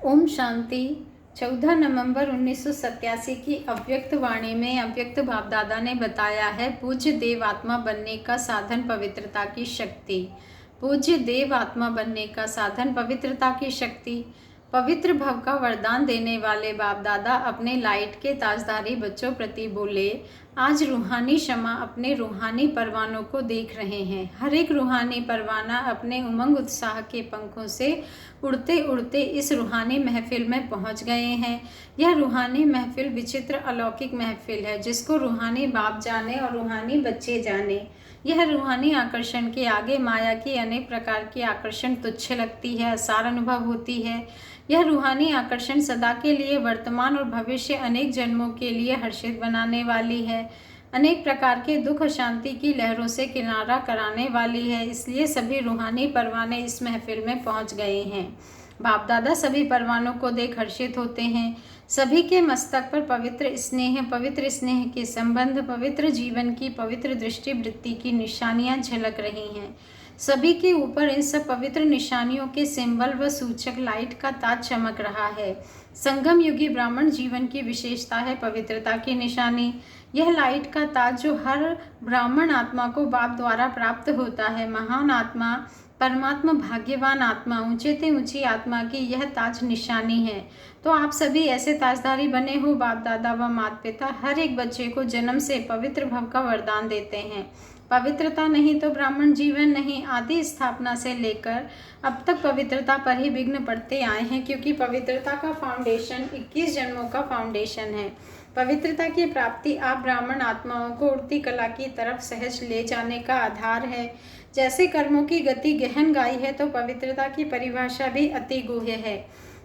ओम शांति। 14 नवंबर 1987 की अव्यक्त वाणी में अव्यक्त बाप दादा ने बताया है, पूज्य देव आत्मा बनने का साधन पवित्रता की शक्ति। पूज्य देव आत्मा बनने का साधन पवित्रता की शक्ति। पवित्र भव का वरदान देने वाले बाप दादा अपने लाइट के ताजधारी बच्चों प्रति बोले, आज रूहानी शमा अपने रूहानी परवानों को देख रहे हैं। हर एक रूहानी परवाना अपने उमंग उत्साह के पंखों से उड़ते उड़ते इस रूहानी महफिल में पहुंच गए हैं। यह रूहानी महफिल विचित्र अलौकिक महफिल है, जिसको रूहानी बाप जाने और रूहानी बच्चे जाने। यह रूहानी आकर्षण के आगे माया की अनेक प्रकार की आकर्षण तुच्छ लगती है, असार अनुभव होती है। यह रूहानी आकर्षण सदा के लिए वर्तमान और भविष्य अनेक जन्मों के लिए हर्षित बनाने वाली है, अनेक प्रकार के दुख अशांति की लहरों से किनारा कराने वाली है। इसलिए सभी रूहानी परवाने इस महफिल में पहुंच गए हैं। बाप दादा सभी परवानों को देख हर्षित होते हैं। सभी के मस्तक पर पवित्र स्नेह के संबंध, पवित्र जीवन की पवित्र दृष्टि वृत्ति की निशानियां झलक रही हैं। सभी के ऊपर इन सब पवित्र निशानियों के सिंबल व सूचक लाइट का ताज चमक रहा है। संगम युगी ब्राह्मण जीवन की विशेषता है पवित्रता की निशानी। यह लाइट का ताज जो हर ब्राह्मण आत्मा को बाप द्वारा प्राप्त होता है, महान आत्मा, परमात्मा, भाग्यवान आत्मा, ऊंचे से ऊंची आत्मा की यह ताज निशानी है। तो आप सभी ऐसे ताजदारी बने हो। बाप दादा व माता पिता हर एक बच्चे को जन्म से पवित्र भव का वरदान देते हैं। पवित्रता नहीं तो ब्राह्मण जीवन नहीं। आदि स्थापना से लेकर अब तक पवित्रता पर ही विघ्न पड़ते आए हैं, क्योंकि पवित्रता का फाउंडेशन 21 जन्मों का फाउंडेशन है। पवित्रता की प्राप्ति आप ब्राह्मण आत्माओं को उड़ती कला की तरफ सहज ले जाने का आधार है। जैसे कर्मों की गति गहन गाई है, तो पवित्रता की परिभाषा भी अति गुह्य है।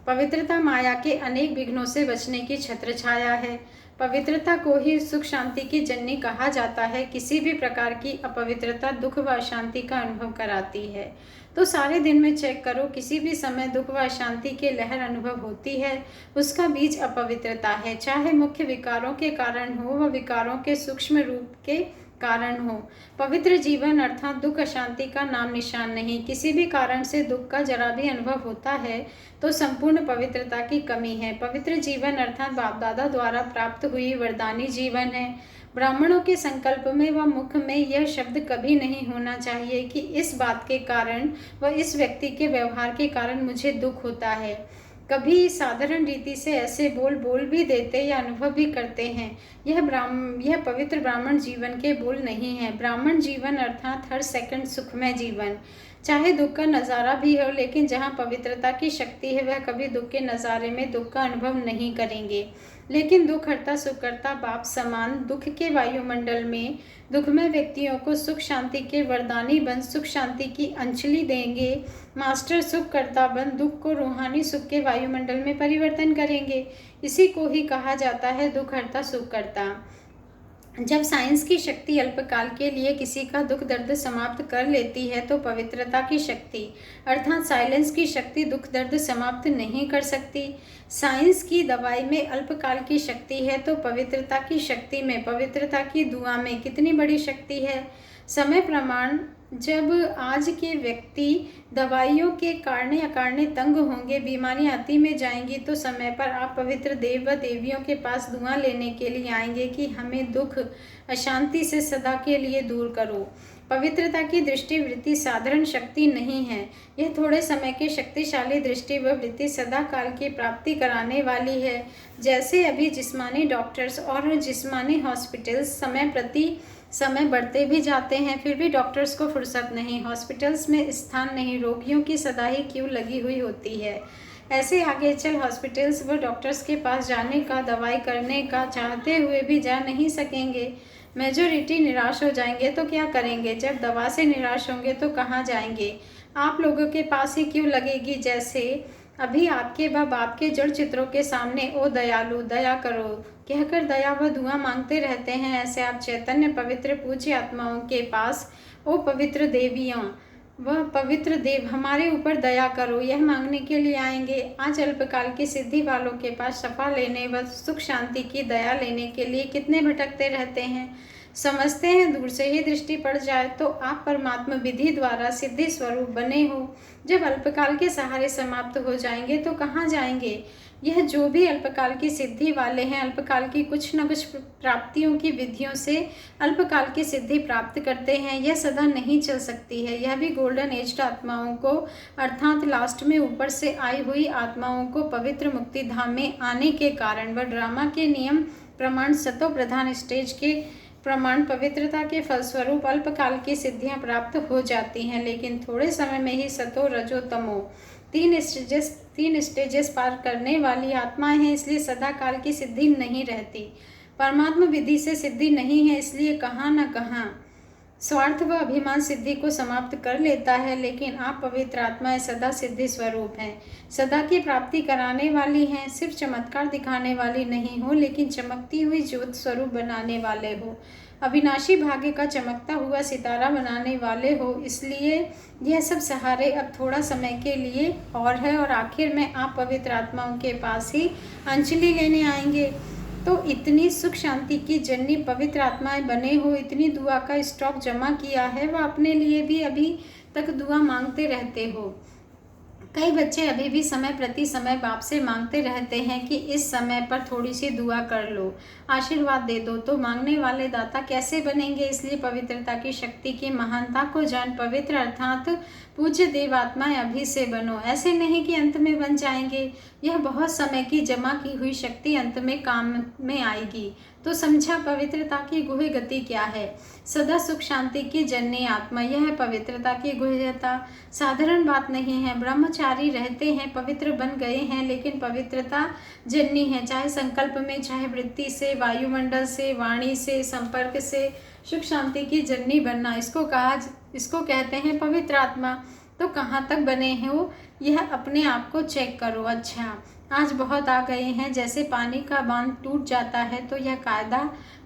पवित्रता माया के अनेक विघ्नों से बचने की छत्र छाया है। पवित्रता को ही सुख शांति की जननी कहा जाता है। किसी भी प्रकार की अपवित्रता दुख व अशांति का अनुभव कराती है। तो सारे दिन में चेक करो, किसी भी समय दुख व अशांति की लहर अनुभव होती है, उसका बीज अपवित्रता है। चाहे मुख्य विकारों के कारण हो व विकारों के सूक्ष्म रूप के कारण हो। पवित्र जीवन अर्थात दुख अशांति का नाम निशान नहीं। किसी भी कारण से दुख का जरा भी अनुभव होता है तो संपूर्ण पवित्रता की कमी है। पवित्र जीवन अर्थात बाप दादा द्वारा प्राप्त हुई वरदानी जीवन है। ब्राह्मणों के संकल्प में व मुख में यह शब्द कभी नहीं होना चाहिए कि इस बात के कारण व इस व्यक्ति के व्यवहार के कारण मुझे दुख होता है। कभी साधारण रीति से ऐसे बोल भी देते या अनुभव भी करते हैं। यह पवित्र ब्राह्मण जीवन के बोल नहीं है। ब्राह्मण जीवन अर्थात हर सेकंड सुखमय जीवन। चाहे दुख का नज़ारा भी हो, लेकिन जहाँ पवित्रता की शक्ति है, वह कभी दुख के नज़ारे में दुख का अनुभव नहीं करेंगे। लेकिन दुख हरता सुख करता बाप समान दुख के वायुमंडल में दुखमय व्यक्तियों को सुख शांति के वरदानी बन सुख शांति की अंजलि देंगे। मास्टर सुख करता बन दुख को रूहानी सुख के वायुमंडल में परिवर्तन करेंगे। इसी को ही कहा जाता है दुख हरता सुख करता। जब साइंस की शक्ति अल्पकाल के लिए किसी का दुख दर्द समाप्त कर लेती है, तो पवित्रता की शक्ति अर्थात साइलेंस की शक्ति दुख दर्द समाप्त नहीं कर सकती। साइंस की दवाई में अल्पकाल की शक्ति है, तो पवित्रता की शक्ति में, पवित्रता की दुआ में कितनी बड़ी शक्ति है। समय प्रमाण जब आज के व्यक्ति दवाइयों के कारणे अकारणे तंग होंगे, बीमारियां अति में जाएंगी, तो समय पर आप पवित्र देव व देवियों के पास दुआ लेने के लिए आएंगे कि हमें दुख अशांति से सदा के लिए दूर करो। पवित्रता की दृष्टि वृत्ति साधारण शक्ति नहीं है। यह थोड़े समय की शक्तिशाली दृष्टि व वृत्ति सदा काल की प्राप्ति कराने वाली है। जैसे अभी जिस्मानी डॉक्टर्स और जिस्मानी हॉस्पिटल्स समय प्रति समय बढ़ते भी जाते हैं, फिर भी डॉक्टर्स को फुर्सत नहीं, हॉस्पिटल्स में स्थान नहीं, रोगियों की सदा ही क्यू लगी हुई होती है। ऐसे आगे चल हॉस्पिटल्स व डॉक्टर्स के पास जाने का, दवाई करने का चाहते हुए भी जा नहीं सकेंगे। मेजोरिटी निराश हो जाएंगे तो क्या करेंगे? जब दवा से निराश होंगे तो कहाँ जाएंगे? आप लोगों के पास ही क्यों लगेगी। जैसे अभी आपके व बाप के जड़ चित्रों के सामने ओ दयालु दया करो कहकर दया व दुआ मांगते रहते हैं, ऐसे आप चैतन्य पवित्र पूज्य आत्माओं के पास ओ पवित्र देवियाँ वह पवित्र देव हमारे ऊपर दया करो यह मांगने के लिए आएंगे। आज अल्पकाल की सिद्धि वालों के पास शफा लेने व सुख शांति की दया लेने के लिए कितने भटकते रहते हैं। समझते हैं दूर से ही दृष्टि पड़ जाए तो आप परमात्मा विधि द्वारा सिद्धि स्वरूप बने हो। जब अल्पकाल के सहारे समाप्त हो जाएंगे तो कहाँ जाएंगे? यह जो भी अल्पकाल की सिद्धि वाले हैं, अल्पकाल की कुछ न कुछ प्राप्तियों की विधियों से अल्पकाल की सिद्धि प्राप्त करते हैं। यह सदा नहीं चल सकती है। यह भी गोल्डन एज्ड आत्माओं को, अर्थात लास्ट में ऊपर से आई हुई आत्माओं को पवित्र मुक्ति धाम में आने के कारण व ड्रामा के नियम प्रमाण सतो प्रधान स्टेज के प्रमाण पवित्रता के फलस्वरूप अल्पकाल की सिद्धियां प्राप्त हो जाती हैं, लेकिन थोड़े समय में ही सतो रजो तमो तीन स्टेजेस पार करने वाली आत्माएं हैं, इसलिए सदा काल की सिद्धि नहीं रहती। परमात्मा विधि से सिद्धि नहीं है, इसलिए कहाँ न कहाँ स्वार्थ व अभिमान सिद्धि को समाप्त कर लेता है। लेकिन आप पवित्र आत्माएं सदा सिद्धि स्वरूप हैं, सदा की प्राप्ति कराने वाली हैं। सिर्फ चमत्कार दिखाने वाली नहीं हो, लेकिन चमकती हुई ज्योत स्वरूप बनाने वाले हो। अविनाशी भाग्य का चमकता हुआ सितारा बनाने वाले हो। इसलिए यह सब सहारे अब थोड़ा समय के लिए और है, और आखिर में आप पवित्र आत्माओं के पास ही अंजलि लेने आएंगे। तो इतनी सुख शांति की जननी पवित्र आत्माएं बने हो, इतनी दुआ का स्टॉक जमा किया है, वह अपने लिए भी अभी तक दुआ मांगते रहते हो। कई बच्चे अभी भी समय प्रति समय बाप से मांगते रहते हैं कि इस समय पर थोड़ी सी दुआ कर लो, आशीर्वाद दे दो। तो मांगने वाले दाता कैसे बनेंगे? इसलिए पवित्रता की शक्ति की महानता को जान पवित्र अर्थात पूज्य देवात्माएं अभी से बनो। ऐसे नहीं कि अंत में बन जाएंगे। यह बहुत समय की जमा की हुई शक्ति अंत में काम में आएगी। तो समझा पवित्रता की गुह्य गति क्या है? सदा सुख शांति की जननी आत्मा, यह है पवित्रता की गुह्यता। साधारण बात नहीं है। ब्रह्मचारी रहते हैं, पवित्र बन गए हैं, लेकिन पवित्रता जननी है। चाहे संकल्प में, चाहे वृत्ति से, वायुमंडल से, वाणी से, संपर्क से सुख शांति की जननी बनना, इसको कहते हैं पवित्र आत्मा। तो कहाँ तक बने हो यह अपने आप को चेक करो। अच्छा, आज बहुत आ गए हैं। जैसे पानी का बांध टूट जाता है, तो यह कायदा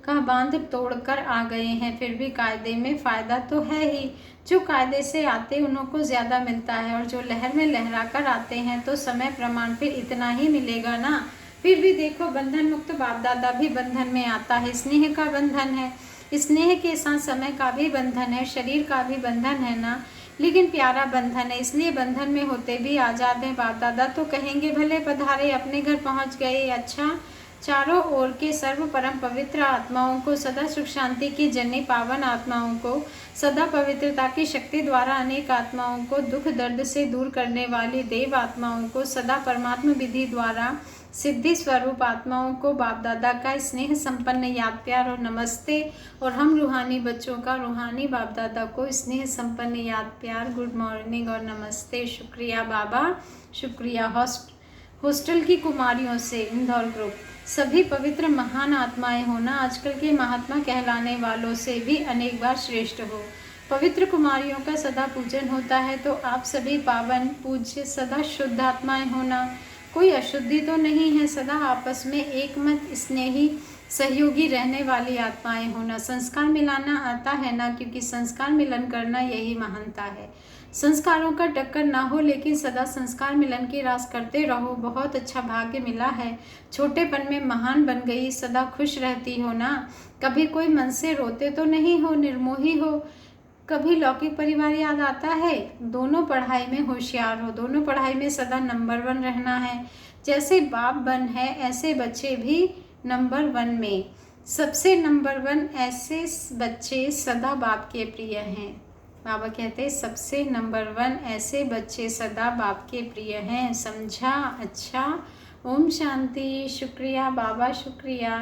का बांध तोड़कर आ गए हैं। फिर भी कायदे में फ़ायदा तो है ही। जो कायदे से आते उन्हों को ज़्यादा मिलता है, और जो लहर में लहरा कर आते हैं तो समय प्रमाण फिर इतना ही मिलेगा ना। फिर भी देखो, बंधन मुक्त बाप दादा भी बंधन में आता है। स्नेह का बंधन है, स्नेह के साथ समय का भी बंधन है, शरीर का भी बंधन है ना, लेकिन प्यारा बंधन है। इसलिए बंधन में होते भी आज़ाद हैं बाप दादा। तो कहेंगे भले पधारे, अपने घर पहुंच गए। अच्छा, चारों ओर के सर्व परम पवित्र आत्माओं को, सदा सुख शांति की जननी पावन आत्माओं को, सदा पवित्रता की शक्ति द्वारा अनेक आत्माओं को दुख दर्द से दूर करने वाली देव आत्माओं को, सदा परमात्मा विधि द्वारा सिद्धि स्वरूप आत्माओं को बाप दादा का स्नेह संपन्न याद प्यार और नमस्ते। और हम रूहानी बच्चों का रूहानी बाप दादा को स्नेह संपन्न याद प्यार, गुड मॉर्निंग और नमस्ते। शुक्रिया बाबा, शुक्रिया। हॉस्टल की कुमारियों से इंदौर ग्रुप, सभी पवित्र महान आत्माएं होना आजकल के महात्मा कहलाने वालों से भी अनेक बार श्रेष्ठ हो। पवित्र कुमारियों का सदा पूजन होता है। तो आप सभी पावन पूज्य सदा शुद्ध आत्माएं होना। कोई अशुद्धि तो नहीं है। सदा आपस में एकमत स्नेही सहयोगी रहने वाली आत्माएं होना। संस्कार मिलाना आता है ना, क्योंकि संस्कार मिलन करना यही महानता है। संस्कारों का टक्कर ना हो, लेकिन सदा संस्कार मिलन की रास करते रहो। बहुत अच्छा भाग्य मिला है। छोटेपन में महान बन गई, सदा खुश रहती हो ना। कभी कोई मन से रोते तो नहीं हो, निर्मोही हो। कभी लौकिक परिवार याद आता है। दोनों पढ़ाई में होशियार हो, दोनों पढ़ाई में सदा नंबर 1 रहना है। जैसे बाप 1 है, ऐसे बच्चे भी नंबर 1 में सबसे नंबर 1। ऐसे बच्चे सदा बाप के प्रिय हैं। बाबा कहते हैं सबसे नंबर 1 ऐसे बच्चे सदा बाप के प्रिय हैं। समझा? अच्छा, ओम शांति। शुक्रिया बाबा, शुक्रिया।